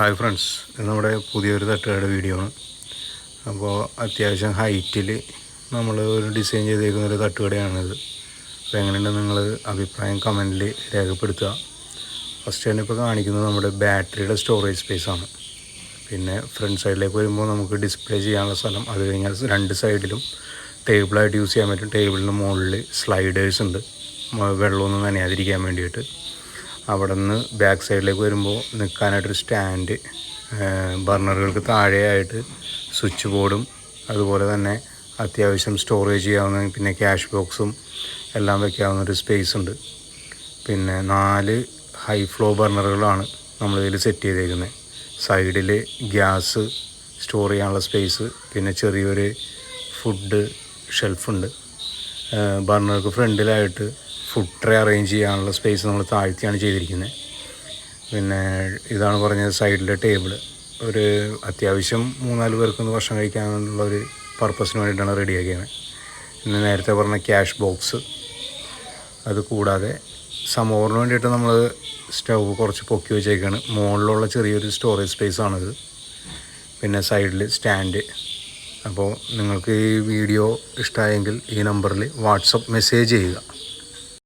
Hi friends, ഇത് നമ്മുടെ പുതിയൊരു തട്ടുകട വീഡിയോ ആണ്. അപ്പോൾ അത്യാവശ്യം ഹൈറ്റിൽ നമ്മൾ ഒരു ഡിസൈൻ ചെയ്തേക്കുന്നൊരു തട്ടുകടയാണിത്. അപ്പോൾ എങ്ങനെയുണ്ട് നിങ്ങൾ അഭിപ്രായം കമൻറ്റിൽ രേഖപ്പെടുത്തുക. ഫസ്റ്റ് തന്നെ ഇപ്പോൾ കാണിക്കുന്നത് നമ്മുടെ ബാറ്ററിയുടെ സ്റ്റോറേജ് സ്പേസാണ്. പിന്നെ ഫ്രണ്ട് സൈഡിലേക്ക് വരുമ്പോൾ നമുക്ക് ഡിസ്പ്ലേ ചെയ്യാനുള്ള സ്ഥലം, അത് കഴിഞ്ഞാൽ രണ്ട് സൈഡിലും ടേബിളായിട്ട് യൂസ് ചെയ്യാൻ പറ്റും. ടേബിളിന് മുകളിൽ സ്ലൈഡേഴ്സ് ഉണ്ട്, വെള്ളമൊന്നും നനയാതിരിക്കാൻ വേണ്ടിയിട്ട്. അവിടെ നിന്ന് ബാക്ക് സൈഡിലേക്ക് വരുമ്പോൾ നിൽക്കാനായിട്ടൊരു സ്റ്റാൻഡ്, ബർണറുകൾക്ക് താഴെയായിട്ട് സ്വിച്ച് ബോർഡും അതുപോലെ തന്നെ അത്യാവശ്യം സ്റ്റോറേജ് ചെയ്യാവുന്ന പിന്നെ ക്യാഷ് ബോക്സും എല്ലാം വയ്ക്കാവുന്നൊരു സ്പേസ് ഉണ്ട്. പിന്നെ 4 ഹൈ ഫ്ലോ ബർണറുകളാണ് നമ്മളിതിൽ സെറ്റ് ചെയ്തേക്കുന്നത്. സൈഡിൽ ഗ്യാസ് സ്റ്റോർ ചെയ്യാനുള്ള സ്പേസ്, പിന്നെ ചെറിയൊരു ഫുഡ് ഷെൽഫുണ്ട്. ബർണർക്ക് ഫ്രണ്ടിലായിട്ട് ഫുഡ് ട്രേ അറേഞ്ച് ചെയ്യാനുള്ള സ്പേസ് നമ്മൾ താഴ്ത്തിയാണ് ചെയ്തിരിക്കുന്നത്. പിന്നെ ഇതാണ് പറഞ്ഞത് സൈഡിലെ ടേബിൾ. ഒരു അത്യാവശ്യം 3-4 പേർക്കൊന്ന് ഭക്ഷണം കഴിക്കാനുള്ളൊരു പർപ്പസിന് വേണ്ടിയിട്ടാണ് റെഡിയാക്കിയത്. പിന്നെ നേരത്തെ പറഞ്ഞ ക്യാഷ് ബോക്സ്, അത് കൂടാതെ സമോറിന് വേണ്ടിയിട്ട് നമ്മൾ സ്റ്റൗ കുറച്ച് പൊക്കി വെച്ചേക്കാണ്. മുകളിലുള്ള ചെറിയൊരു സ്റ്റോറേജ് സ്പേസാണിത്. പിന്നെ സൈഡിൽ സ്റ്റാൻഡ്. അപ്പോൾ നിങ്ങൾക്ക് ഈ വീഡിയോ ഇഷ്ടമായെങ്കിൽ ഈ നമ്പറിൽ വാട്സപ്പ് മെസ്സേജ് ചെയ്യുക.